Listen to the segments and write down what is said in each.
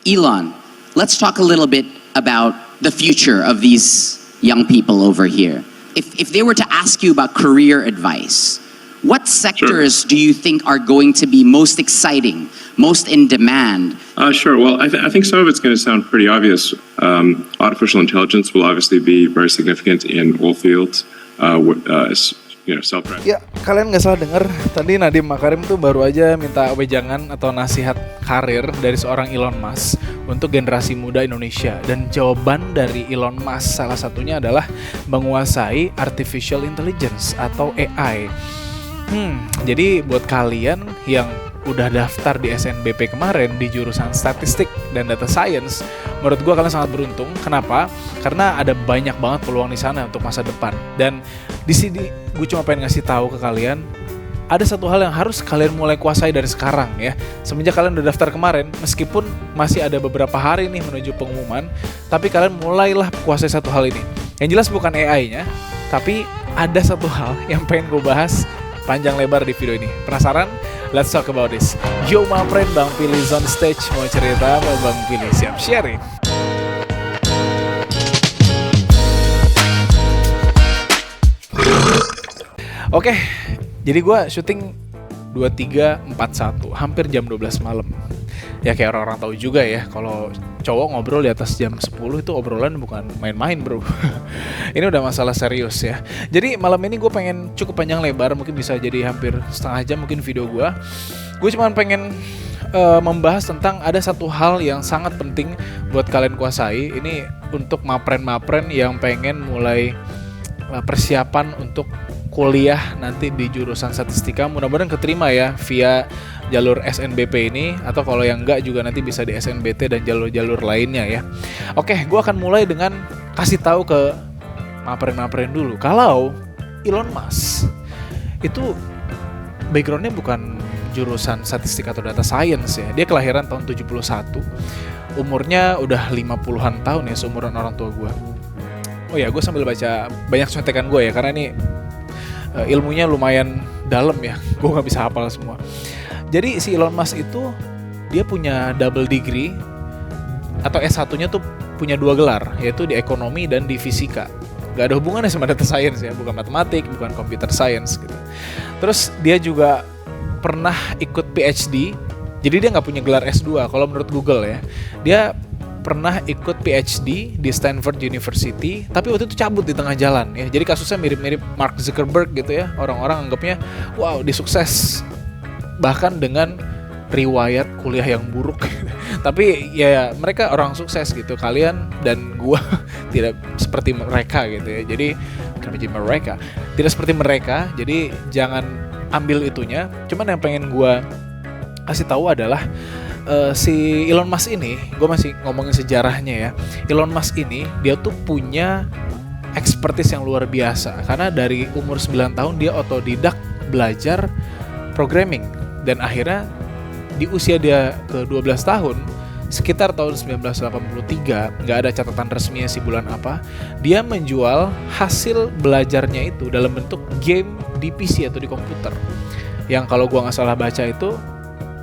Elon, let's talk a little bit about the future of these young people over here. If they were to ask you about career advice, what sectors do you think are going to be most exciting, most in demand? Sure. Well, I think some of it's going to sound pretty obvious. Artificial intelligence will obviously be very significant in all fields. Self-driving. Ya, kalian nggak salah dengar. Tadi Nadiem Makarim tuh baru aja minta wejangan atau nasihat karir dari seorang Elon Musk untuk generasi muda Indonesia. Dan jawaban dari Elon Musk salah satunya adalah menguasai artificial intelligence atau AI. Jadi buat kalian yang udah daftar di SNBP kemarin di jurusan statistik dan data science, menurut gue kalian sangat beruntung. Kenapa? Karena ada banyak banget peluang di sana untuk masa depan. Dan di sini gue cuma pengen ngasih tahu ke kalian, ada satu hal yang harus kalian mulai kuasai dari sekarang ya. Semenjak kalian udah daftar kemarin, meskipun masih ada beberapa hari nih menuju pengumuman, tapi kalian mulailah kuasai satu hal ini. Yang jelas bukan AI-nya, tapi ada satu hal yang pengen gue bahas panjang lebar di video ini. Penasaran? Let's talk about this. Yo my friend, Bang Pilih on stage. Mau cerita apa Bang Pilih? Siap sharing. Oke, jadi gue syuting 23.41, hampir jam 12 malam. Ya kayak orang-orang tahu juga ya, kalau cowok ngobrol di atas jam 10 itu obrolan bukan main-main bro. Ini udah masalah serius ya. Jadi malam ini gue pengen cukup panjang lebar, mungkin bisa jadi hampir setengah jam mungkin video gue. Gue cuma pengen membahas tentang ada satu hal yang sangat penting buat kalian kuasai. Ini untuk mapren-mapren yang pengen mulai persiapan untuk kuliah nanti di jurusan statistika. Mudah-mudahan keterima ya via jalur SNBP ini, atau kalau yang enggak juga nanti bisa di SNBT dan jalur-jalur lainnya ya. Oke, gue akan mulai dengan kasih tahu ke mapren-mapren dulu. Kalau Elon Musk itu backgroundnya bukan jurusan statistik atau data science ya. Dia kelahiran tahun 71. Umurnya udah 50-an tahun ya, seumuran orang tua gue. Oh ya, gue sambil baca banyak contekan gue ya, karena ini ilmunya lumayan dalam ya, gue gak bisa hafal semua. Jadi si Elon Musk itu dia punya double degree atau S1-nya tuh punya 2 gelar, yaitu di ekonomi dan di fisika. Gak ada hubungannya sama data science ya, bukan matematik, bukan computer science gitu. Terus dia juga pernah ikut PhD, jadi dia gak punya gelar S2 kalau menurut Google ya. Dia pernah ikut PhD di Stanford University, tapi waktu itu cabut di tengah jalan ya. Jadi kasusnya mirip-mirip Mark Zuckerberg gitu ya. Orang-orang anggapnya wow, dia sukses bahkan dengan riwayat kuliah yang buruk. Tapi ya mereka orang sukses gitu. Kalian dan gua tidak seperti mereka gitu ya. Jadi kenapa jadi mereka? Tidak seperti mereka. Jadi jangan ambil itunya. Cuman yang pengen gua kasih tahu adalah si Elon Musk ini, gue masih ngomongin sejarahnya ya. Elon Musk ini dia tuh punya expertise yang luar biasa, karena dari umur 9 tahun dia otodidak belajar programming, dan akhirnya di usia dia ke 12 tahun, sekitar tahun 1983, nggak ada catatan resminya sih bulan apa, dia menjual hasil belajarnya itu dalam bentuk game di PC atau di komputer, yang kalau gue nggak salah baca itu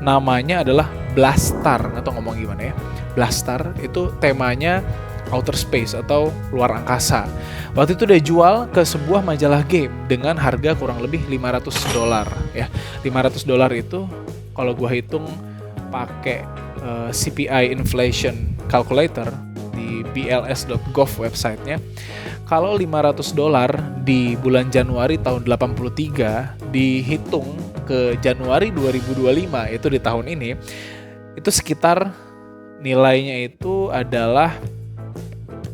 namanya adalah Blastar, atau ngomong gimana ya, Blastar itu temanya outer space atau luar angkasa. Waktu itu dia jual ke sebuah majalah game dengan harga kurang lebih $500 ya. $500 itu kalau gua hitung pakai CPI inflation calculator di bls.gov websitenya, kalau $500 di bulan Januari tahun 83 dihitung ke Januari 2025 itu di tahun ini, itu sekitar nilainya itu adalah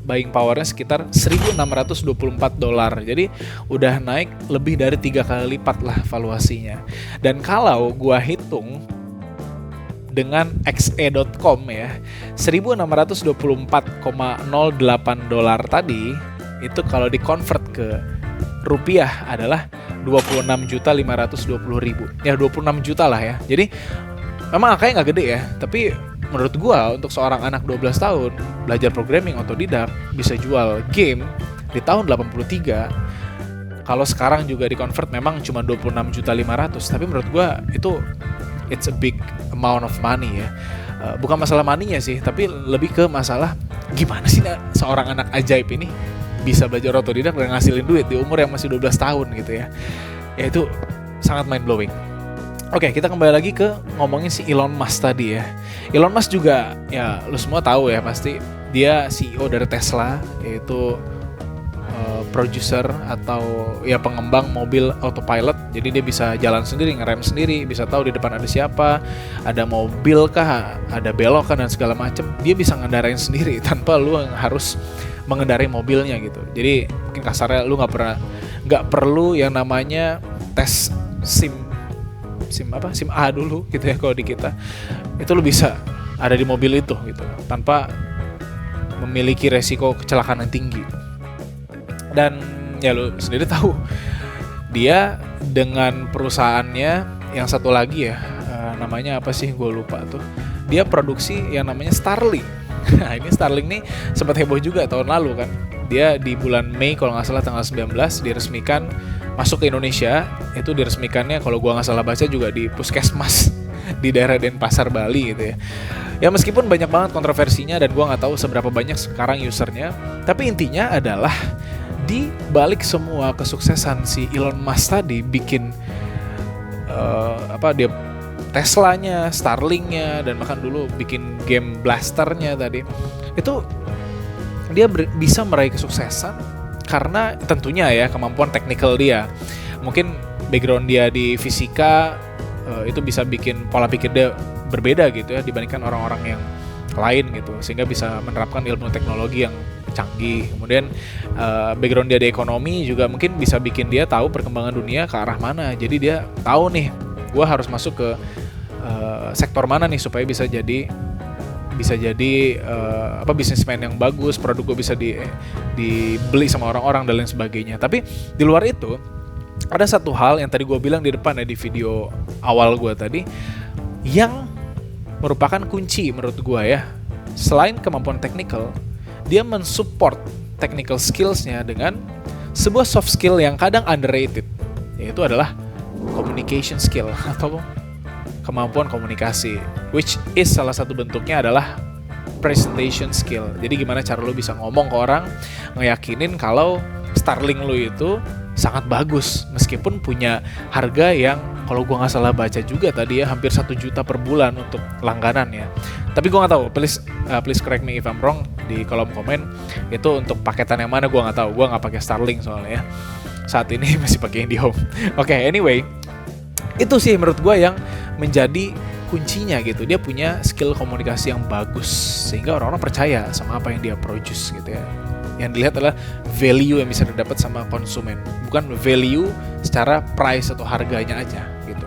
buying powernya sekitar $1.624. Jadi udah naik lebih dari 3 kali lipat lah valuasinya. Dan kalau gua hitung dengan xe.com ya, $1.624,08 tadi itu kalau di-convert ke rupiah adalah 26.520.000. Ya 26 juta lah ya. Jadi memang angkanya nggak gede ya, tapi menurut gua untuk seorang anak 12 tahun belajar programming otodidak bisa jual game di tahun 83. Kalau sekarang juga di-convert memang cuma 26.500.000, tapi menurut gua itu it's a big amount of money ya. bukan masalah maninya sih, tapi lebih ke masalah gimana sih seorang anak ajaib ini bisa belajar otodidak dan ngasilin duit di umur yang masih 12 tahun gitu ya. Ya itu sangat mind blowing. Oke, kita kembali lagi ke ngomongin si Elon Musk tadi ya. Elon Musk juga ya lu semua tahu ya pasti dia CEO dari Tesla, yaitu producer atau ya pengembang mobil autopilot. Jadi dia bisa jalan sendiri, ngerem sendiri, bisa tahu di depan ada siapa, ada mobil kah, ada belok kan dan segala macem. Dia bisa ngendarain sendiri tanpa lu harus mengendarai mobilnya gitu. Jadi mungkin kasarnya lu nggak perlu yang namanya tes SIM A dulu gitu ya kalau di kita. Itu lu bisa ada di mobil itu gitu tanpa memiliki resiko kecelakaan yang tinggi. Dan ya lu sendiri tahu dia dengan perusahaannya yang satu lagi ya, namanya apa sih gue lupa tuh, dia produksi yang namanya Starlink. Nah ini Starlink nih sempat heboh juga tahun lalu kan, dia di bulan Mei kalau nggak salah tanggal 19 diresmikan masuk ke Indonesia. Itu diresmikannya kalau gue nggak salah baca juga di Puskesmas di daerah Denpasar, Bali gitu ya. Ya meskipun banyak banget kontroversinya dan gue nggak tahu seberapa banyak sekarang usernya, tapi intinya adalah di balik semua kesuksesan si Elon Musk tadi bikin dia Teslanya, Starlinknya, dan bahkan dulu bikin game Blasternya tadi, itu dia bisa meraih kesuksesan karena tentunya ya kemampuan teknikal dia. Mungkin background dia di fisika itu bisa bikin pola pikir dia berbeda gitu ya dibandingkan orang-orang yang lain gitu, sehingga bisa menerapkan ilmu teknologi yang canggih. Kemudian background dia di ekonomi juga mungkin bisa bikin dia tahu perkembangan dunia ke arah mana. Jadi dia tahu nih, gue harus masuk ke sektor mana nih supaya bisa jadi bisnismen yang bagus, produk gue bisa dibeli sama orang-orang dan lain sebagainya. Tapi di luar itu ada satu hal yang tadi gue bilang di depan ya di video awal gue tadi, yang merupakan kunci menurut gue ya. Selain kemampuan teknikal, dia mensupport technical skills-nya dengan sebuah soft skill yang kadang underrated, yaitu adalah communication skill atau kemampuan komunikasi, which is salah satu bentuknya adalah presentation skill. Jadi gimana cara lu bisa ngomong ke orang, ngeyakinin kalau Starlink lu itu sangat bagus, meskipun punya harga yang kalau gua nggak salah baca juga tadi ya hampir 1 juta per bulan untuk langganan ya. Tapi gua nggak tahu, please correct me if I'm wrong di kolom komen. Itu untuk paketan yang mana gua nggak tahu. Gua nggak pakai Starlink soalnya ya. Saat ini masih pakai IndiHome. Oke, anyway, itu sih menurut gua yang menjadi kuncinya gitu. Dia punya skill komunikasi yang bagus sehingga orang-orang percaya sama apa yang dia produce gitu ya. Yang dilihat adalah value yang bisa didapat sama konsumen, bukan value secara price atau harganya aja gitu.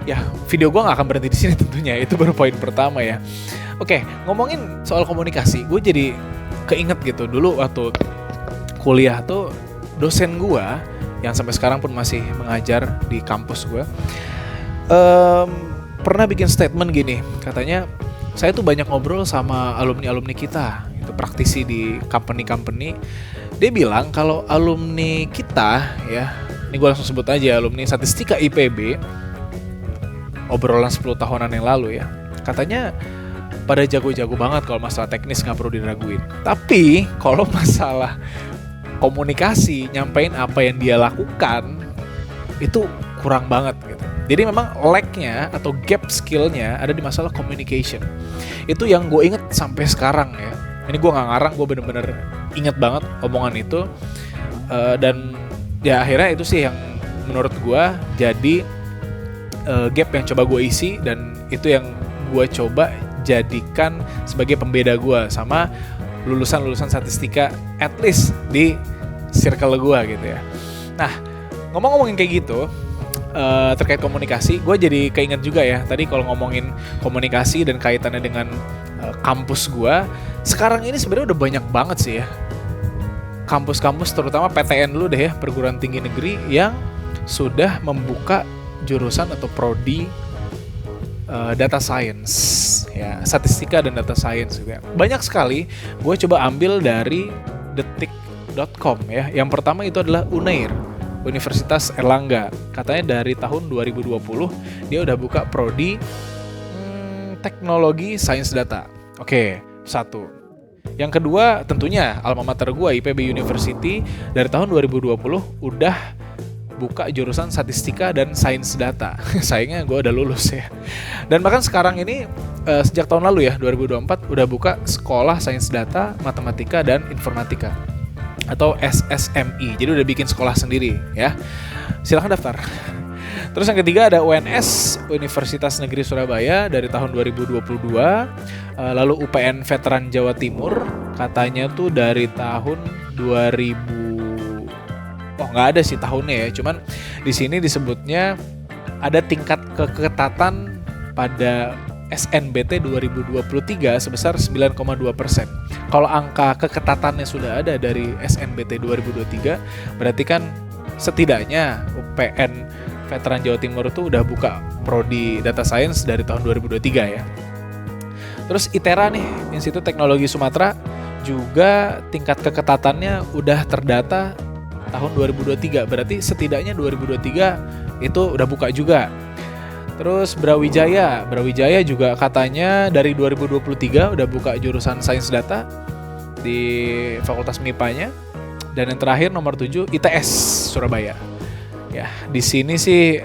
Ya, video gue nggak akan berhenti di sini tentunya. Itu baru poin pertama ya. Oke, ngomongin soal komunikasi, gue jadi keinget gitu dulu waktu kuliah tuh dosen gue yang sampai sekarang pun masih mengajar di kampus gue pernah bikin statement gini, katanya saya tuh banyak ngobrol sama alumni-alumni kita, itu praktisi di company-company. Dia bilang kalau alumni kita ya, ini gue langsung sebut aja alumni statistika IPB, obrolan 10 tahunan yang lalu ya, katanya pada jago-jago banget kalau masalah teknis nggak perlu diraguin. Tapi kalau masalah komunikasi, nyampein apa yang dia lakukan, itu kurang banget gitu. Jadi memang lag-nya atau gap skill-nya ada di masalah communication. Itu yang gue inget sampai sekarang ya. Ini gue gak ngarang, gue bener-bener inget banget omongan itu. Dan ya akhirnya itu sih yang menurut gue jadi gap yang coba gue isi. Dan itu yang gue coba jadikan sebagai pembeda gue sama lulusan-lulusan statistika at least di circle gue gitu ya. Nah, ngomong-ngomongin kayak gitu, terkait komunikasi, gue jadi keinget juga ya tadi kalau ngomongin komunikasi dan kaitannya dengan kampus gue. Sekarang ini sebenarnya udah banyak banget sih ya kampus-kampus, terutama PTN dulu deh ya, perguruan tinggi negeri yang sudah membuka jurusan atau prodi data science ya, statistika dan data science gitu ya. Banyak sekali. Gue coba ambil dari detik.com ya. Yang pertama itu adalah Unair, Universitas Erlangga. Katanya dari tahun 2020 dia udah buka prodi teknologi sains data. Oke, satu. Yang kedua tentunya alma mater gue IPB University dari tahun 2020 udah buka jurusan statistika dan sains data. Sayangnya gue udah lulus ya. Dan bahkan sekarang ini sejak tahun lalu ya 2024 udah buka sekolah sains data, matematika dan informatika atau SSMI. Jadi udah bikin sekolah sendiri ya. Silahkan daftar. Terus yang ketiga ada UNS, Universitas Negeri Surabaya dari tahun 2022. Lalu UPN Veteran Jawa Timur, katanya tuh dari tahun 2000. Oh, nggak ada sih tahunnya ya. Cuman di sini disebutnya ada tingkat keketatan pada SNBT 2023 sebesar 9,2%. Kalau angka keketatannya sudah ada dari SNBT 2023, berarti kan setidaknya UPN Veteran Jawa Timur itu udah buka prodi data science dari tahun 2023 ya. Terus ITERA nih, Institut Teknologi Sumatera, juga tingkat keketatannya udah terdata tahun 2023. Berarti setidaknya 2023 itu udah buka juga. Terus Brawijaya juga katanya dari 2023 udah buka jurusan Sains Data di Fakultas MIPA-nya. Dan yang terakhir nomor 7 ITS Surabaya. Ya, di sini sih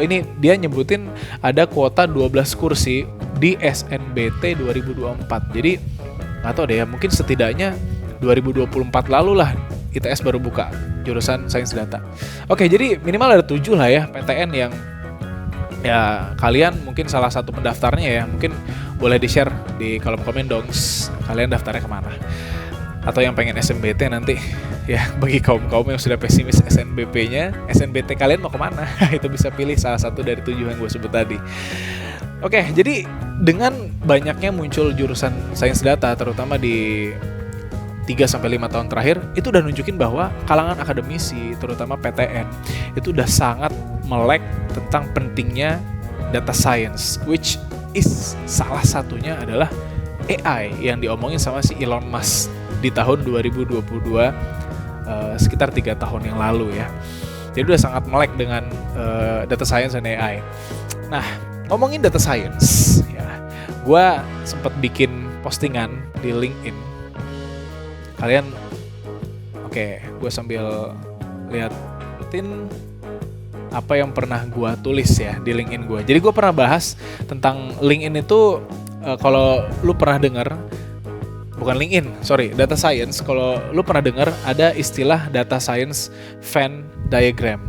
ini dia nyebutin ada kuota 12 kursi di SNBT 2024. Jadi nggak tahu deh ya, mungkin setidaknya 2024 lalu lah ITS baru buka jurusan Sains Data. Oke, jadi minimal ada 7 lah ya PTN yang ya kalian mungkin salah satu pendaftarnya ya. Mungkin boleh di-share di kolom komen dong, kalian daftarnya kemana. Atau yang pengen SNBT nanti ya, bagi kaum-kaum yang sudah pesimis SNBT kalian mau kemana? Itu bisa pilih salah satu dari 7 yang gue sebut tadi. Oke, jadi dengan banyaknya muncul jurusan sains data terutama di 3-5 tahun terakhir, itu udah nunjukin bahwa kalangan akademisi terutama PTN itu udah sangat melek tentang pentingnya data science, which is salah satunya adalah AI yang diomongin sama si Elon Musk di tahun 2022, sekitar 3 tahun yang lalu ya. Jadi udah sangat melek dengan data science dan AI. Nah, ngomongin data science ya, gue sempat bikin postingan di LinkedIn. Kalian, gue sambil liatin apa yang pernah gue tulis ya di LinkedIn gue. Jadi gue pernah bahas tentang LinkedIn itu, kalau lu pernah dengar, bukan LinkedIn, data science. Kalau lu pernah dengar ada istilah data science Venn diagram.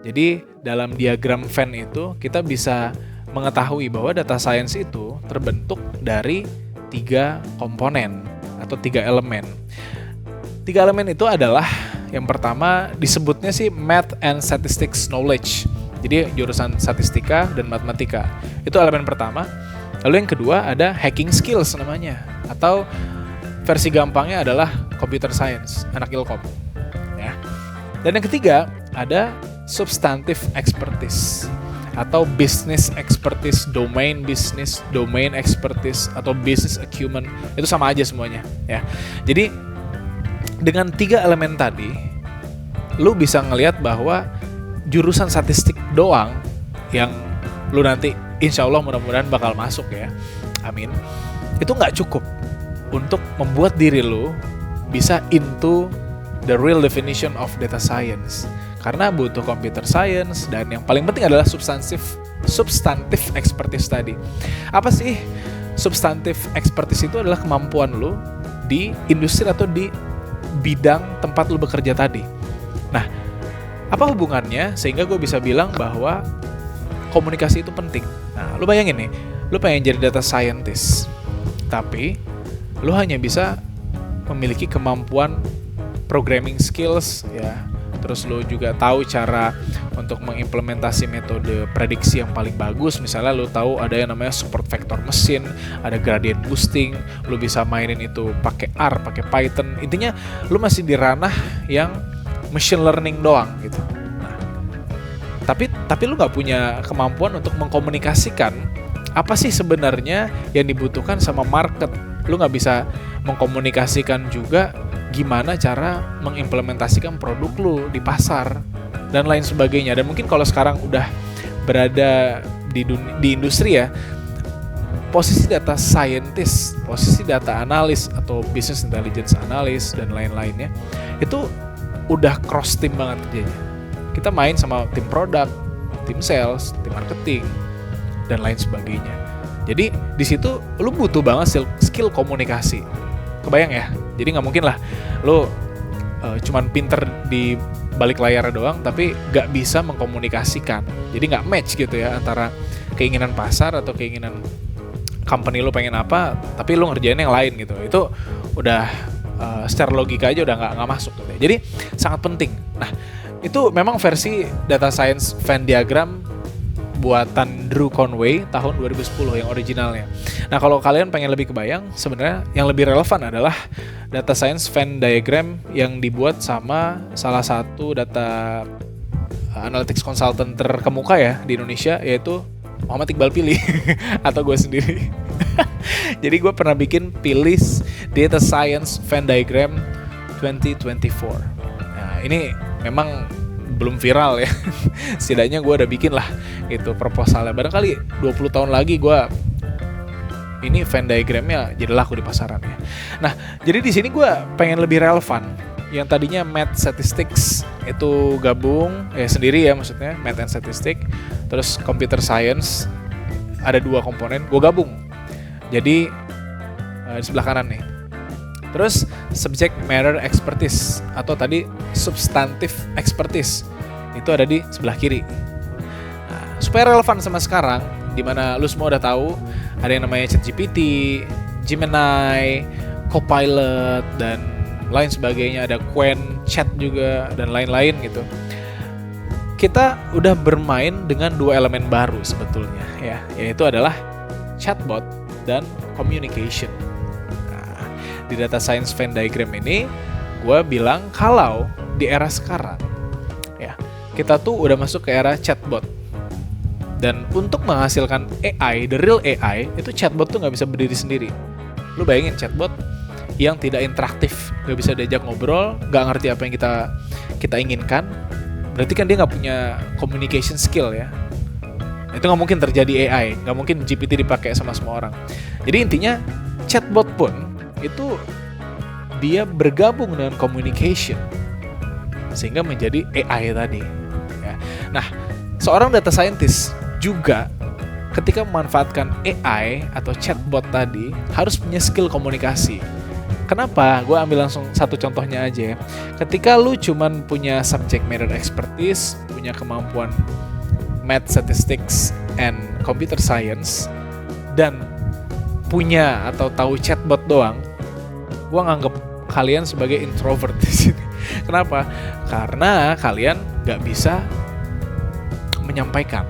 Jadi dalam diagram Venn itu kita bisa mengetahui bahwa data science itu terbentuk dari 3 komponen atau 3 elemen. 3 elemen itu adalah, yang pertama disebutnya sih Math and Statistics Knowledge. Jadi jurusan statistika dan matematika. Itu elemen pertama. Lalu yang kedua ada hacking skills namanya, atau versi gampangnya adalah computer science, anak ilkom. Ya. Dan yang ketiga ada substantive expertise atau business expertise, domain business, domain expertise atau business acumen. Itu sama aja semuanya. Ya. Jadi dengan 3 elemen tadi, lu bisa ngelihat bahwa jurusan statistik doang yang lu nanti insya Allah mudah-mudahan bakal masuk ya. Amin. Itu nggak cukup untuk membuat diri lu bisa into the real definition of data science. Karena butuh computer science, dan yang paling penting adalah substantive expertise tadi. Apa sih substantive expertise? Itu adalah kemampuan lu di industri atau di bidang tempat lu bekerja tadi. Nah, apa hubungannya sehingga gue bisa bilang bahwa komunikasi itu penting? Nah, lu bayangin nih, lu pengen jadi data scientist, tapi lu hanya bisa memiliki kemampuan programming skills ya. Terus lu juga tahu cara untuk mengimplementasi metode prediksi yang paling bagus. Misalnya lu tahu ada yang namanya support vector machine, ada gradient boosting, lu bisa mainin itu pakai R, pakai Python. Intinya lu masih di ranah yang machine learning doang gitu. Nah, tapi lu nggak punya kemampuan untuk mengkomunikasikan apa sih sebenarnya yang dibutuhkan sama market. Lu nggak bisa mengkomunikasikan juga gimana cara mengimplementasikan produk lu di pasar dan lain sebagainya. Dan mungkin kalau sekarang udah berada di industri ya, posisi data scientist, posisi data analis atau business intelligence analyst dan lain-lainnya itu udah cross team banget kerjanya. Kita main sama tim product, tim sales, tim marketing dan lain sebagainya. Jadi di situ lu butuh banget skill komunikasi. Kebayang ya? Jadi nggak mungkin lah lu cuman pinter di balik layar doang tapi nggak bisa mengkomunikasikan. Jadi nggak match gitu ya antara keinginan pasar atau keinginan company lu pengen apa, tapi lu ngerjain yang lain gitu. Itu udah secara logika aja udah nggak masuk gitu ya. Jadi sangat penting. Nah, itu memang versi data science Venn diagram buatan Drew Conway tahun 2010 yang originalnya. Nah, kalau kalian pengen lebih kebayang, sebenarnya yang lebih relevan adalah data science Venn diagram yang dibuat sama salah satu data analytics consultant terkemuka ya di Indonesia, yaitu Muhammad Iqbal Pilih atau gue sendiri. Jadi gue pernah bikin Pilih's Data Science Venn Diagram 2024. Nah, ini memang belum viral ya. Setidaknya gue udah bikin lah gitu proposalnya. Barangkali 20 tahun lagi gue ini Venn diagramnya jadi laku di pasaran ya. Nah, jadi di sini gue pengen lebih relevan. Yang tadinya Math Statistics itu gabung sendiri ya, maksudnya Math and Statistics, terus Computer Science ada 2 komponen, gue gabung. Jadi di sebelah kanan nih. Terus Subject Matter Expertise atau tadi Substantive Expertise itu ada di sebelah kiri. Nah, supaya relevan sama sekarang, dimana lu semua udah tahu ada yang namanya ChatGPT, Gemini, Copilot dan lain sebagainya, ada Qwen, Chat juga dan lain-lain gitu. Kita udah bermain dengan 2 elemen baru sebetulnya ya, yaitu adalah chatbot dan communication. Nah, di data science Venn diagram ini gue bilang kalau di era sekarang ya, kita tuh udah masuk ke era chatbot. Dan untuk menghasilkan AI, the real AI, itu chatbot tuh nggak bisa berdiri sendiri. Lu bayangin chatbot yang tidak interaktif, nggak bisa diajak ngobrol, nggak ngerti apa yang kita inginkan, berarti kan dia nggak punya communication skill ya. Itu nggak mungkin terjadi AI, nggak mungkin GPT dipakai sama semua orang. Jadi intinya chatbot pun itu dia bergabung dengan communication sehingga menjadi AI tadi. Ya. Nah, seorang data scientist juga ketika memanfaatkan AI atau chatbot tadi harus punya skill komunikasi. Kenapa? Gue ambil langsung satu contohnya aja ya. Ketika lu cuman punya subject matter expertise, punya kemampuan math, statistics, and computer science, dan punya atau tahu chatbot doang, gue nganggep kalian sebagai introvert di sini. Kenapa? Karena kalian nggak bisa menyampaikan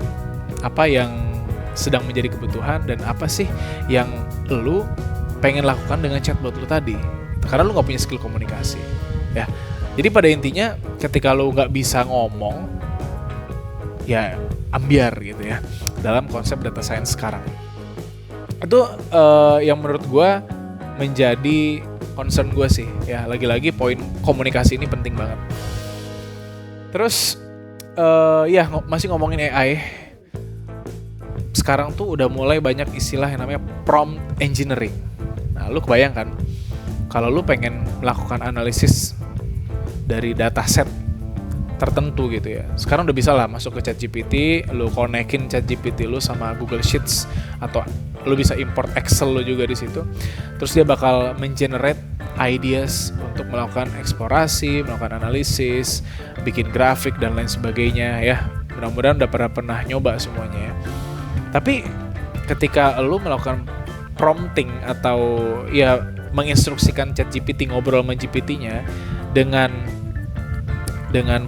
apa yang sedang menjadi kebutuhan dan apa sih yang lu pengen lakukan dengan chatbot lu tadi, karena lu nggak punya skill komunikasi ya. Jadi pada intinya ketika lu nggak bisa ngomong ya ambiar gitu ya dalam konsep data science sekarang. Itu yang menurut gue menjadi concern gue sih ya. Lagi-lagi poin komunikasi ini penting banget. Terus masih ngomongin AI. Sekarang tuh udah mulai banyak istilah yang namanya prompt engineering. Nah, lu kebayang kan kalau lu pengen melakukan analisis dari dataset tertentu gitu ya. Sekarang udah bisa lah masuk ke ChatGPT, lu konekin ChatGPT lu sama Google Sheets atau lu bisa import Excel lu juga di situ. Terus dia bakal mengenerate ideas untuk melakukan eksplorasi, melakukan analisis, bikin grafik dan lain sebagainya ya. Mudah-mudahan udah pernah nyoba semuanya ya. Tapi ketika lu melakukan prompting atau ya menginstruksikan ChatGPT ngobrol sama GPT-nya dengan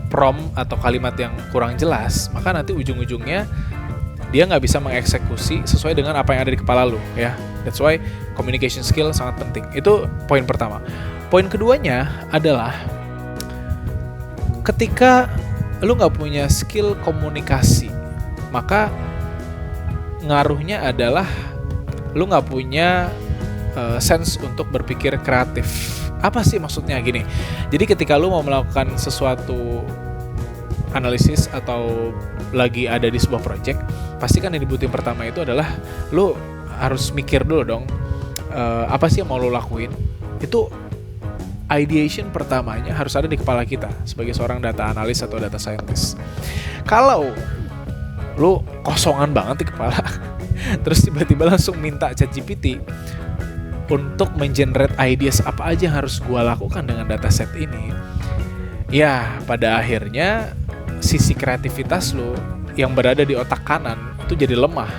prompt atau kalimat yang kurang jelas, maka nanti ujung-ujungnya dia nggak bisa mengeksekusi sesuai dengan apa yang ada di kepala lu ya. That's why communication skill sangat penting. Itu poin pertama. Poin keduanya adalah ketika lu nggak punya skill komunikasi, maka ngaruhnya adalah lu nggak punya sense untuk berpikir kreatif. Apa sih maksudnya gini? Jadi ketika lu mau melakukan sesuatu analisis atau lagi ada di sebuah project, pasti kan yang dibutuhin pertama itu adalah lu harus mikir dulu dong, apa sih yang mau lo lakuin. Itu ideation pertamanya harus ada di kepala kita sebagai seorang data analis atau data scientist. Kalau lo kosongan banget di kepala, terus tiba-tiba langsung minta ChatGPT untuk mengenerate ideas apa aja yang harus gue lakukan dengan dataset ini, ya pada akhirnya sisi kreativitas lo yang berada di otak kanan itu jadi lemah.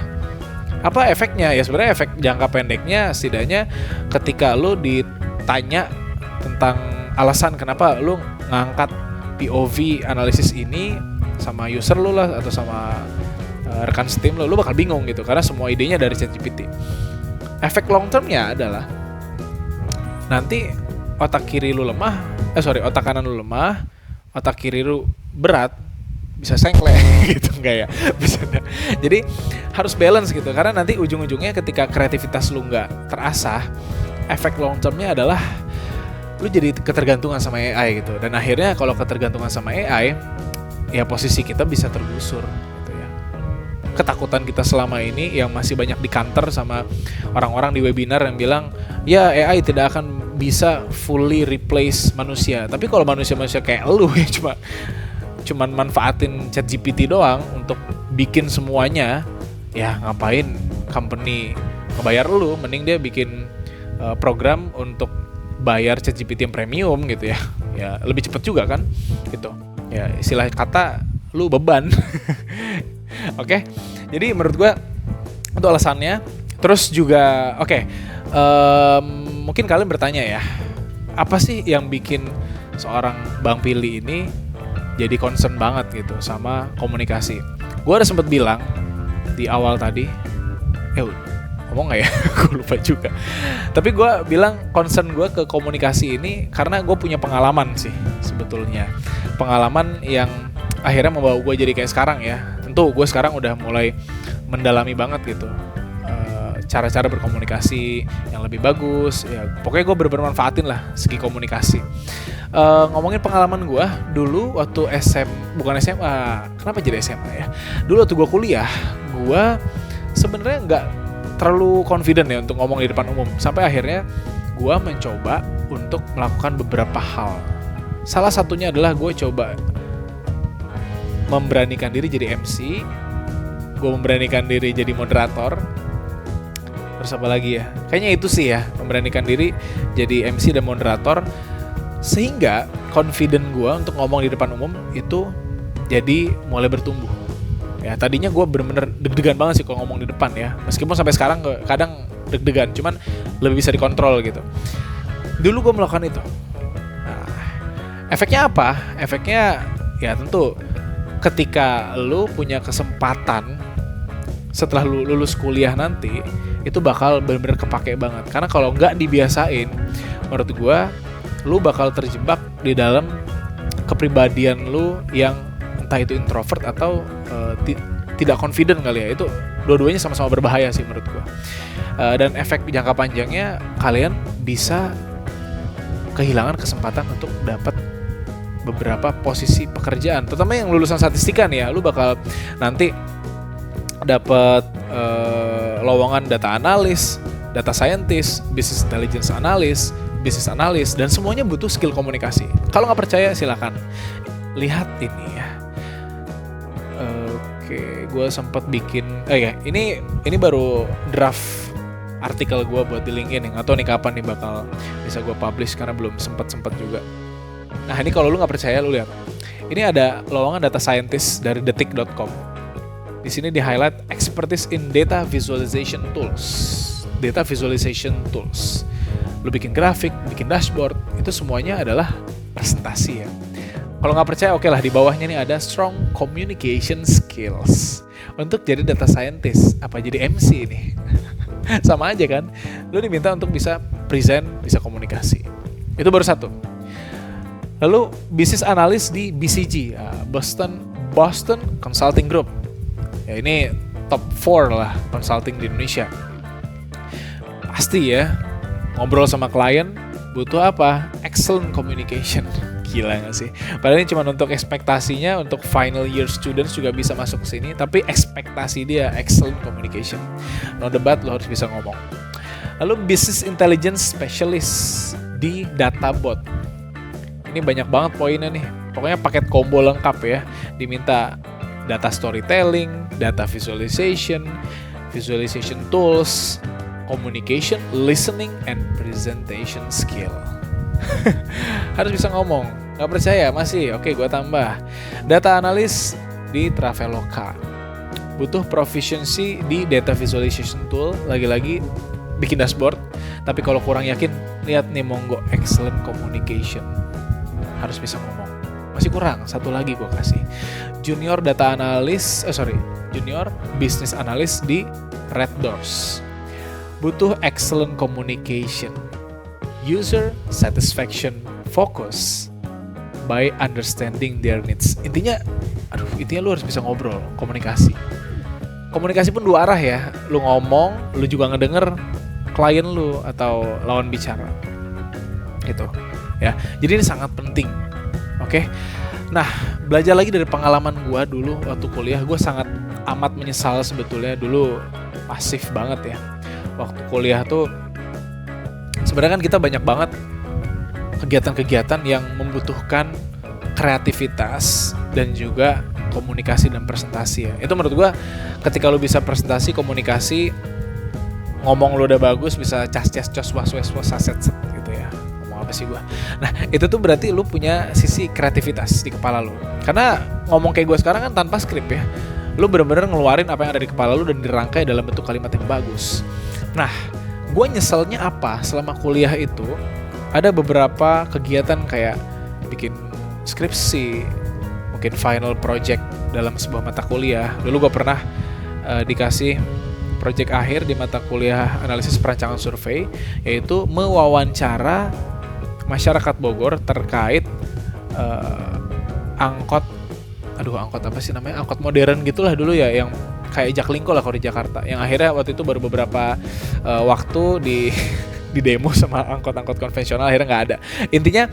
Apa efeknya? Ya sebenarnya efek jangka pendeknya setidaknya ketika lo ditanya tentang alasan kenapa lo ngangkat POV analisis ini sama user lo lah atau sama rekan setim lo bakal bingung gitu karena semua idenya dari ChatGPT. Efek long termnya adalah nanti otak otak kanan lo lemah, otak kiri lo berat, bisa sengklek gitu enggak ya? Bisa. Jadi harus balance gitu karena nanti ujung-ujungnya ketika kreativitas lu nggak terasah, efek long termnya adalah lu jadi ketergantungan sama AI gitu. Dan akhirnya kalau ketergantungan sama AI, ya posisi kita bisa tergusur gitu ya. Ketakutan kita selama ini yang masih banyak di-counter sama orang-orang di webinar yang bilang, ya AI tidak akan bisa fully replace manusia. Tapi kalau manusia-manusia kayak lu yang cuman manfaatin ChatGPT doang untuk bikin semuanya, ya ngapain company ngebayar lu, mending dia bikin program untuk bayar ChatGPT yang premium gitu ya. Ya lebih cepat juga kan gitu. Ya istilah kata lu beban. Oke. Jadi menurut gua itu alasannya. Terus juga mungkin kalian bertanya ya, apa sih yang bikin seorang Bang Pili ini jadi concern banget gitu sama komunikasi. Gue udah sempet bilang di awal tadi, ngomong gak ya? Gue lupa juga. Tapi gue bilang concern gue ke komunikasi ini karena gue punya pengalaman sih sebetulnya. Pengalaman yang akhirnya membawa gue jadi kayak sekarang ya. Tentu gue sekarang udah mulai mendalami banget gitu cara-cara berkomunikasi yang lebih bagus. Ya, pokoknya gue bermanfaatin lah segi komunikasi. Ngomongin pengalaman gue dulu waktu bukan SMA, kenapa jadi SMA ya? Dulu waktu gue kuliah, gue sebenarnya nggak terlalu confident ya untuk ngomong di depan umum. Sampai akhirnya gue mencoba untuk melakukan beberapa hal. Salah satunya adalah gue coba memberanikan diri jadi MC, gue memberanikan diri jadi moderator. Terus apa lagi ya? Kayaknya itu sih ya, memberanikan diri jadi MC dan moderator. Sehingga confident gue untuk ngomong di depan umum itu jadi mulai bertumbuh. Ya tadinya gue bener-bener deg-degan banget sih kalau ngomong di depan ya. Meskipun sampai sekarang kadang deg-degan, cuman lebih bisa dikontrol gitu. Dulu gue melakukan itu. Nah, efeknya apa? Efeknya ya tentu ketika lu punya kesempatan setelah lu lulus kuliah nanti, itu bakal benar-benar kepake banget. Karena kalau nggak dibiasain, menurut gue, lu bakal terjebak di dalam kepribadian lu yang entah itu introvert atau tidak confident kali ya. Itu dua-duanya sama-sama berbahaya sih menurut gue. Dan efek jangka panjangnya, kalian bisa kehilangan kesempatan untuk dapat beberapa posisi pekerjaan, terutama yang lulusan statistika nih ya. Lu bakal nanti dapat lowongan data analis, data scientist, business intelligence analyst, business analyst, dan semuanya butuh skill komunikasi. Kalau nggak percaya silakan lihat ini ya. Oke, gue sempat bikin, ini baru draft artikel gue buat di LinkedIn. Nggak tahu nih kapan nih bakal bisa gue publish karena belum sempat juga. Nah ini kalau lu nggak percaya lu lihat. Ini ada lowongan data scientist dari detik.com. Di sini di highlight expertise in data visualization tools. Data visualization tools. Lu bikin grafik, bikin dashboard, itu semuanya adalah presentasi ya. Kalau nggak percaya, oke lah, di bawahnya nih ada strong communication skills. Untuk jadi data scientist, apa jadi MC nih? Sama aja kan? Lu diminta untuk bisa present, bisa komunikasi. Itu baru satu. Lalu business analyst di BCG, Boston Consulting Group. Ya ini top 4 lah consulting di Indonesia. Pasti ya, ngobrol sama klien butuh apa? Excellent communication. Gila gak sih? Padahal ini cuma untuk ekspektasinya, untuk final year students juga bisa masuk ke sini, tapi ekspektasi dia excellent communication. No debat, lo harus bisa ngomong. Lalu business intelligence specialist di databot. Ini banyak banget poinnya nih. Pokoknya paket combo lengkap ya. Diminta data storytelling, data visualization, visualization tools, communication, listening, and presentation skill. Harus bisa ngomong. Gak percaya? Masih? Oke, gue tambah. Data analis di Traveloka. Butuh proficiency di data visualization tool. Lagi-lagi bikin dashboard. Tapi kalau kurang yakin, lihat nih monggo, excellent communication. Harus bisa ngomong. Masih kurang, satu lagi gue kasih. Junior business analyst di Red Doors. Butuh excellent communication, user satisfaction focus by understanding their needs. Intinya lu harus bisa ngobrol, komunikasi. Komunikasi pun dua arah ya. Lu ngomong, lu juga ngedenger klien lu atau lawan bicara. Gitu. Ya. Jadi ini sangat penting. Oke. Nah, belajar lagi dari pengalaman gue dulu waktu kuliah, gue sangat amat menyesal sebetulnya dulu pasif banget ya. Waktu kuliah tuh sebenarnya kan kita banyak banget kegiatan-kegiatan yang membutuhkan kreativitas dan juga komunikasi dan presentasi ya. Itu menurut gue ketika lu bisa presentasi, komunikasi, ngomong lu udah bagus, bisa cas-cas-cos was-was saset gitu ya. Apa sih gua? Nah, itu tuh berarti lu punya sisi kreativitas di kepala lu. Karena ngomong kayak gue sekarang kan tanpa skrip ya. Lu bener-bener ngeluarin apa yang ada di kepala lu dan dirangkai dalam bentuk kalimat yang bagus. Nah, gue nyeselnya apa selama kuliah itu ada beberapa kegiatan kayak bikin skripsi, mungkin final project dalam sebuah mata kuliah. Dulu gue pernah dikasih project akhir di mata kuliah analisis perancangan survei, yaitu mewawancara masyarakat Bogor terkait angkot apa sih namanya, angkot modern gitulah dulu ya, yang kayak Jaklingko lah kalau di Jakarta, yang akhirnya waktu itu baru beberapa waktu di demo sama angkot-angkot konvensional, akhirnya nggak ada. Intinya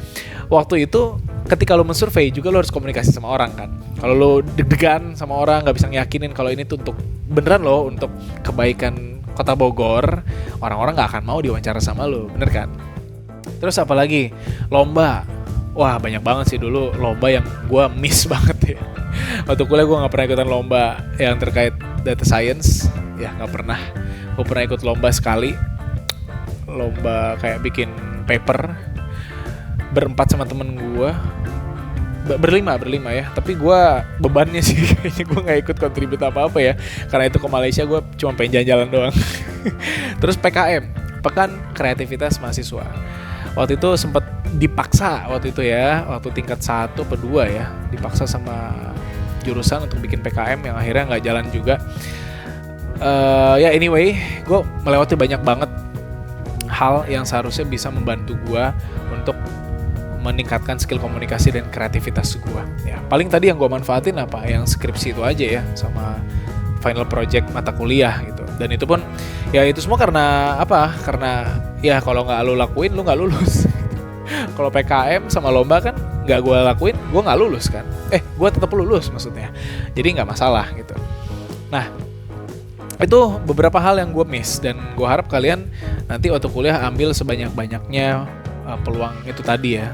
waktu itu ketika lo mensurvei juga lo harus komunikasi sama orang kan. Kalau lo deg-degan sama orang, nggak bisa ngeyakinin kalau ini tuh untuk beneran lo, untuk kebaikan kota Bogor, orang-orang nggak akan mau diwawancara sama lo, bener kan? Terus apalagi lomba, wah banyak banget sih dulu lomba yang gue miss banget ya. Waktu kuliah gue nggak pernah ikutan lomba yang terkait data science, ya nggak pernah. Gue pernah ikut lomba sekali, lomba kayak bikin paper berempat sama temen gue, berlima ya. Tapi gue bebannya sih kayaknya gue nggak ikut kontribut apa ya, karena itu ke Malaysia gue cuma pengen jalan-jalan doang. Terus PKM, Pekan Kreativitas Mahasiswa. Waktu itu sempat dipaksa waktu itu ya, waktu tingkat 1 atau 2 ya, dipaksa sama jurusan untuk bikin PKM yang akhirnya nggak jalan juga. Ya anyway, gue melewati banyak banget hal yang seharusnya bisa membantu gue untuk meningkatkan skill komunikasi dan kreativitas gue. Ya, paling tadi yang gue manfaatin apa? Yang skripsi itu aja ya, sama final project mata kuliah gitu. Dan itu pun ya itu semua karena apa? Karena ya kalau nggak lu lakuin lu nggak lulus. Kalau PKM sama lomba kan nggak gue lakuin, gue nggak lulus kan. Gue tetap lulus maksudnya. Jadi nggak masalah gitu. Nah, itu beberapa hal yang gue miss dan gue harap kalian nanti waktu kuliah ambil sebanyak-banyaknya peluang itu tadi ya.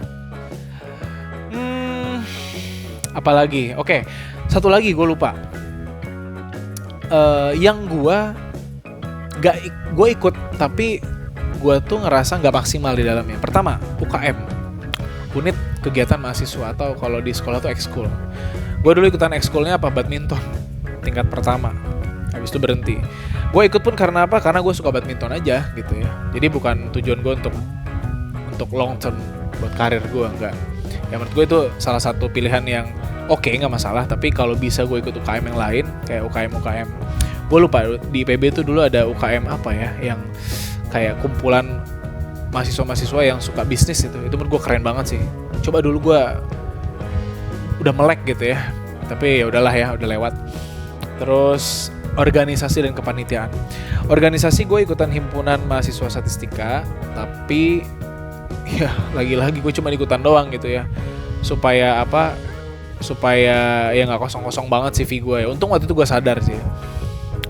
Apalagi? Oke, satu lagi gue lupa. Yang gue ikut tapi gue tuh ngerasa nggak maksimal di dalamnya. Pertama, UKM, unit kegiatan mahasiswa, atau kalau di sekolah tuh ekskul. Gue dulu ikutan ekskulnya badminton tingkat pertama. Habis itu berhenti. Gue ikut pun karena apa? Karena gue suka badminton aja gitu ya. Jadi bukan tujuan gue untuk long term buat karir gue, enggak. Ya menurut gue itu salah satu pilihan yang oke, nggak masalah. Tapi kalau bisa gue ikut UKM yang lain, kayak UKM. Gue lupa di IPB itu dulu ada UKM apa ya, yang kayak kumpulan mahasiswa-mahasiswa yang suka bisnis itu menurut gue keren banget sih. Coba dulu gue udah melek gitu ya. Tapi ya udahlah ya, udah lewat. Terus organisasi dan kepanitiaan. Organisasi gue ikutan himpunan mahasiswa statistika, tapi ya lagi-lagi gue cuma ikutan doang gitu ya. supaya apa? Supaya ya nggak kosong-kosong banget CV gue ya. Untung waktu itu gue sadar sih.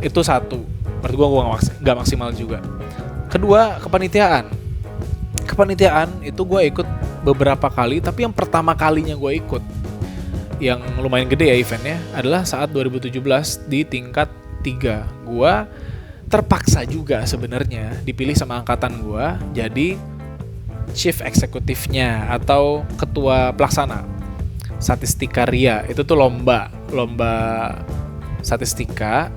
Itu satu. Menurut gue nggak maksimal juga. Kedua, kepanitiaan. Kepanitiaan itu gue ikut beberapa kali, tapi yang pertama kalinya gue ikut yang lumayan gede ya eventnya adalah saat 2017 di tingkat 3. Gue terpaksa juga sebenarnya dipilih sama angkatan gue jadi chief eksekutifnya atau ketua pelaksana statistika RIA. Itu tuh lomba statistika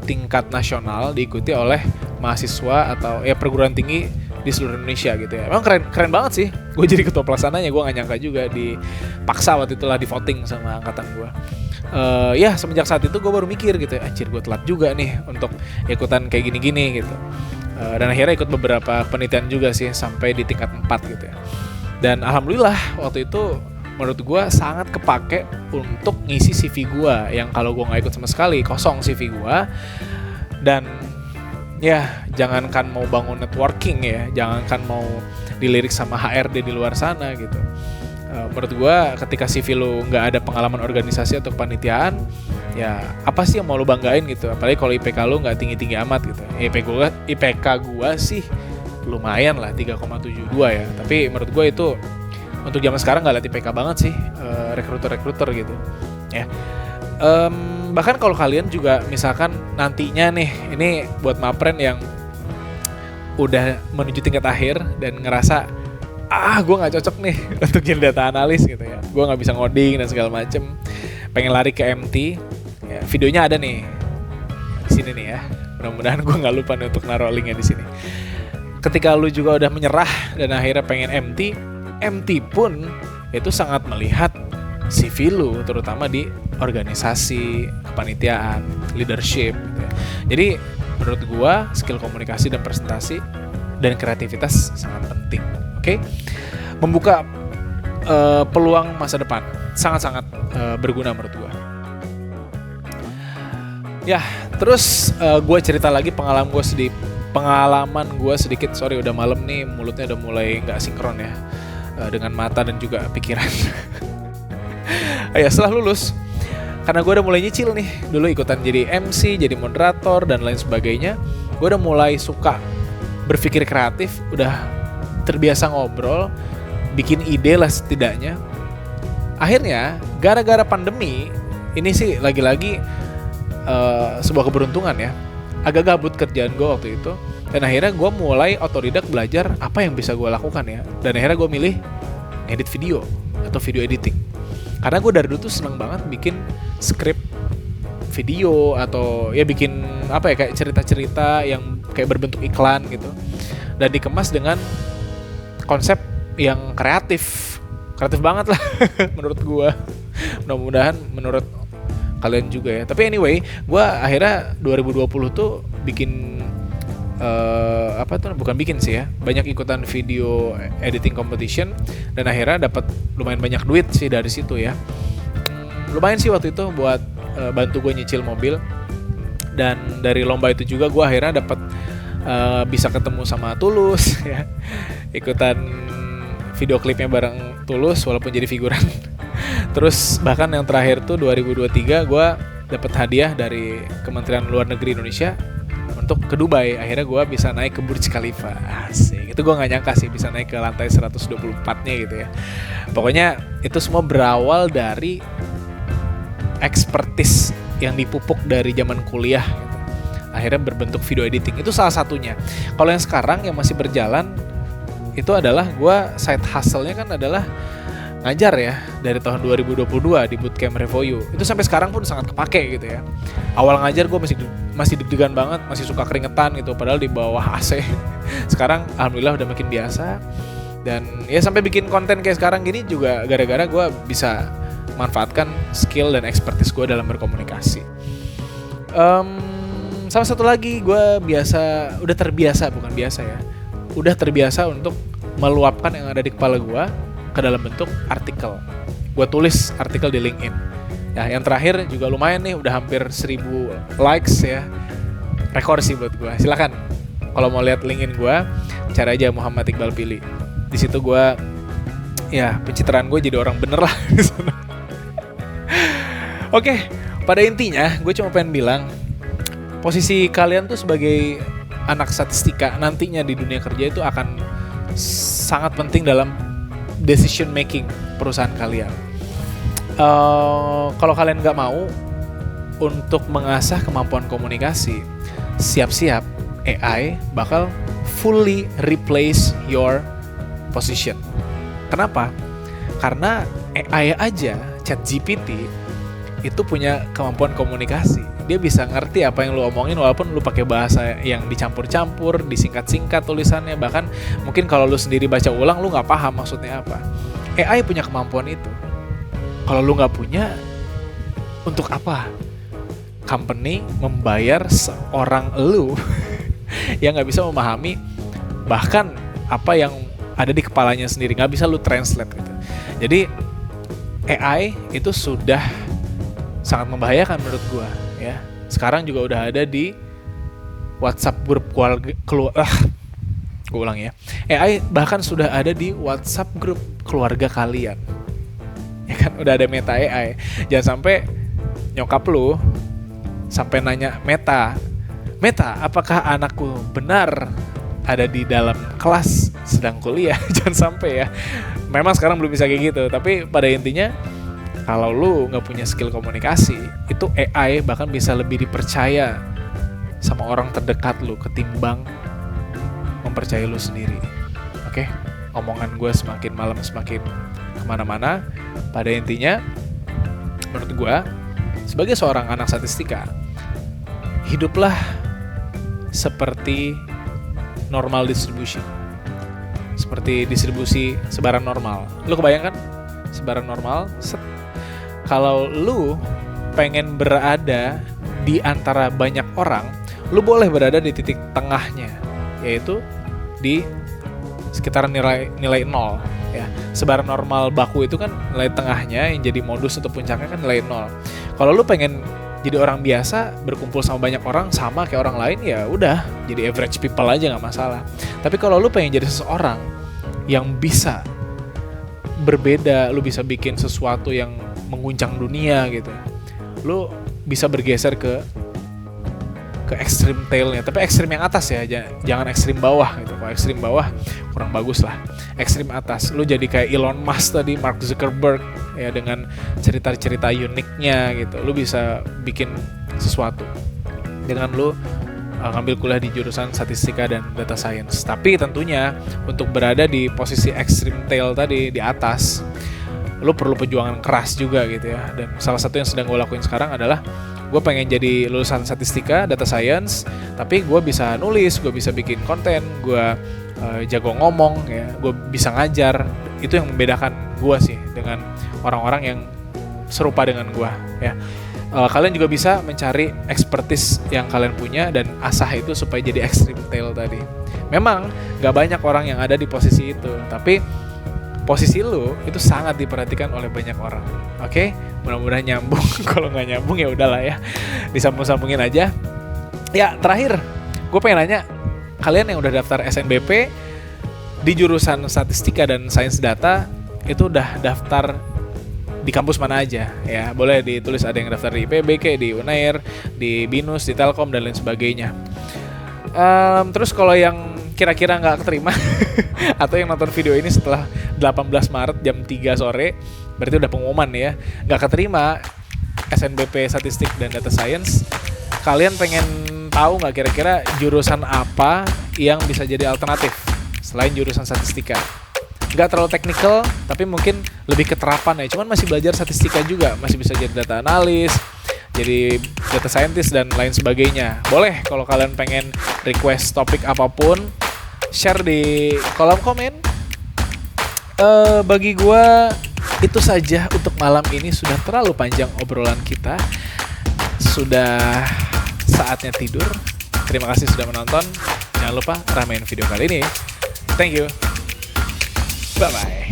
tingkat nasional diikuti oleh mahasiswa atau ya perguruan tinggi di seluruh Indonesia gitu ya. Emang keren banget sih. Gue jadi ketua pelaksananya, gue gak nyangka juga dipaksa waktu itulah di voting sama angkatan gue. Ya semenjak saat itu gue baru mikir gitu ya, anjir gue telat juga nih untuk ikutan kayak gini-gini gitu. Dan akhirnya ikut beberapa penelitian juga sih sampai di tingkat 4 gitu ya. Dan alhamdulillah waktu itu menurut gue sangat kepake untuk ngisi CV gue yang kalau gue gak ikut sama sekali kosong CV gue. Dan ya jangankan mau bangun networking ya, jangankan mau dilirik sama HRD di luar sana gitu. Menurut gue ketika CV lu nggak ada pengalaman organisasi atau kepanitiaan, ya apa sih yang mau lu banggain gitu. Apalagi kalau IPK lu nggak tinggi-tinggi amat gitu. IPK gue sih lumayan lah 3,72 ya. Tapi menurut gue itu untuk zaman sekarang nggak liat IPK banget sih, rekruter gitu ya. Bahkan kalau kalian juga misalkan nantinya nih, ini buat mapren yang udah menuju tingkat akhir dan ngerasa gue nggak cocok nih untuk jadi data analis gitu ya, gue nggak bisa ngoding dan segala macem, pengen lari ke MT ya, videonya ada nih di sini nih ya, mudah-mudahan gue nggak lupa nih untuk naruh linknya di sini. Ketika lu juga udah menyerah dan akhirnya pengen MT pun itu sangat melihat CV lu, terutama di organisasi, kepanitiaan, leadership gitu ya. Jadi menurut gua skill komunikasi dan presentasi dan kreativitas sangat penting. Oke? Membuka peluang masa depan sangat-sangat berguna menurut gua. Ya, terus gua cerita lagi pengalaman gua sedikit. Sorry udah malam nih, mulutnya udah mulai nggak sinkron ya dengan mata dan juga pikiran. Ya setelah lulus, karena gue udah mulai nyicil nih, dulu ikutan jadi MC, jadi moderator dan lain sebagainya, gue udah mulai suka berpikir kreatif, udah terbiasa ngobrol, bikin ide lah setidaknya. Akhirnya gara-gara pandemi ini sih lagi-lagi sebuah keberuntungan ya, agak gabut kerjaan gue waktu itu, dan akhirnya gue mulai otodidak belajar apa yang bisa gue lakukan ya, dan akhirnya gue milih edit video atau video editing. Karena gue dari dulu tuh seneng banget bikin skrip video atau ya bikin apa ya, kayak cerita-cerita yang kayak berbentuk iklan gitu, dan dikemas dengan konsep yang kreatif banget lah menurut gue. Mudah-mudahan menurut kalian juga ya. Tapi anyway, gue akhirnya 2020 tuh bikin bukan bikin sih ya, banyak ikutan video editing competition dan akhirnya dapat lumayan banyak duit sih dari situ ya. Lumayan sih waktu itu buat bantu gue nyicil mobil, dan dari lomba itu juga gue akhirnya dapat bisa ketemu sama Tulus ya, ikutan video klipnya bareng Tulus walaupun jadi figuran. Terus bahkan yang terakhir tuh 2023 gue dapat hadiah dari Kementerian Luar Negeri Indonesia untuk ke Dubai. Akhirnya gue bisa naik ke Burj Khalifa. Asik. Itu gue gak nyangka sih bisa naik ke lantai 124-nya gitu ya. Pokoknya itu semua berawal dari expertise yang dipupuk dari zaman kuliah gitu. Akhirnya berbentuk video editing. Itu salah satunya. Kalau yang sekarang yang masih berjalan itu adalah gue side hustle-nya kan adalah ngajar ya, dari tahun 2022 di Bootcamp Revoyu. Itu sampai sekarang pun sangat kepake gitu ya. Awal ngajar gue masih deg-degan banget, masih suka keringetan gitu, padahal di bawah AC. Sekarang alhamdulillah udah makin biasa. Dan ya sampai bikin konten kayak sekarang gini juga gara-gara gue bisa manfaatkan skill dan expertise gue dalam berkomunikasi. Sama satu lagi, gue udah terbiasa untuk meluapkan yang ada di kepala gue ke dalam bentuk artikel. Gue tulis artikel di LinkedIn. Ya, yang terakhir juga lumayan nih, udah hampir 1000 likes ya. Rekor sih buat gue. Silakan kalau mau lihat LinkedIn gue, cari aja Muhammad Iqbal Pilih. Di situ gue ya pencitraan gue jadi orang bener lah di sana. Oke, pada intinya gue cuma pengen bilang posisi kalian tuh sebagai anak statistika nantinya di dunia kerja itu akan sangat penting dalam decision making perusahaan kalian. Kalau kalian nggak mau untuk mengasah kemampuan komunikasi, siap-siap AI bakal fully replace your position. Kenapa? Karena AI aja, ChatGPT itu punya kemampuan komunikasi. Dia bisa ngerti apa yang lu omongin walaupun lu pakai bahasa yang dicampur-campur, disingkat-singkat tulisannya. Bahkan mungkin kalau lu sendiri baca ulang lu nggak paham maksudnya apa. AI punya kemampuan itu. Kalau lu nggak punya, untuk apa company membayar seorang lu yang nggak bisa memahami bahkan apa yang ada di kepalanya sendiri, nggak bisa lu translate gitu. Jadi AI itu sudah sangat membahayakan menurut gua ya. Sekarang juga udah ada di WhatsApp grup keluarga. Gue ulang ya. AI bahkan sudah ada di WhatsApp grup keluarga kalian. Ya kan udah ada Meta AI. Jangan sampai nyokap lu sampai nanya Meta, apakah anakku benar ada di dalam kelas sedang kuliah? Jangan sampai ya. Memang sekarang belum bisa kayak gitu, tapi pada intinya kalau lu nggak punya skill komunikasi, itu AI bahkan bisa lebih dipercaya sama orang terdekat lu ketimbang mempercayai lu sendiri. Oke? Omongan gue semakin malam semakin kemana-mana. Pada intinya, menurut gue, sebagai seorang anak statistika, hiduplah seperti normal distribution. Seperti distribusi sebaran normal. Lu kebayang kan? Sebaran normal. Kalau lu pengen berada di antara banyak orang, lu boleh berada di titik tengahnya, yaitu di sekitaran nilai 0 ya. Sebaran normal baku itu kan nilai tengahnya, yang jadi modus atau puncaknya kan nilai 0. Kalau lu pengen jadi orang biasa, berkumpul sama banyak orang sama kayak orang lain, ya udah jadi average people aja, nggak masalah. Tapi kalau lu pengen jadi seseorang yang bisa berbeda, lu bisa bikin sesuatu yang mengguncang dunia gitu, lu bisa bergeser ke ekstrim tailnya, tapi ekstrim yang atas ya, jangan ekstrim bawah gitu. Kalau ekstrim bawah kurang bagus lah. Ekstrim atas, lu jadi kayak Elon Musk tadi, Mark Zuckerberg ya, dengan cerita-cerita uniknya gitu. Lu bisa bikin sesuatu dengan lu ngambil kuliah di jurusan statistika dan data science. Tapi tentunya untuk berada di posisi extreme tail tadi di atas, lu perlu perjuangan keras juga gitu ya. Dan salah satu yang sedang gue lakuin sekarang adalah gue pengen jadi lulusan statistika, data science, tapi gue bisa nulis, gue bisa bikin konten, gue jago ngomong ya, gue bisa ngajar. Itu yang membedakan gue sih dengan orang-orang yang serupa dengan gue ya. Kalian juga bisa mencari expertise yang kalian punya dan asah itu supaya jadi extreme tail tadi. Memang gak banyak orang yang ada di posisi itu, tapi posisi lu itu sangat diperhatikan oleh banyak orang. Oke? Mudah-mudahan nyambung. Kalau nggak nyambung ya udahlah ya, disambung-sambungin aja. Ya terakhir, gue pengen nanya, kalian yang udah daftar SNBP di jurusan statistika dan sains data itu udah daftar di kampus mana aja ya? Boleh ditulis, ada yang daftar di IPB, di Unair, di Binus, di Telkom dan lain sebagainya. Terus kalau yang kira-kira nggak keterima atau yang nonton video ini setelah 18 Maret jam 3 sore, berarti udah pengumuman ya, nggak keterima SNBP Statistik dan Data Science, kalian pengen tahu nggak kira-kira jurusan apa yang bisa jadi alternatif selain jurusan statistika? Nggak terlalu teknikal, tapi mungkin lebih ke terapan ya, cuman masih belajar statistika juga, masih bisa jadi data analis, jadi data scientist dan lain sebagainya. Boleh kalau kalian pengen request topik apapun, share di kolom komen. Bagi gue itu saja untuk malam ini, sudah terlalu panjang obrolan kita. Sudah saatnya tidur. Terima kasih sudah menonton. Jangan lupa ramein video kali ini. Thank you. Bye-bye.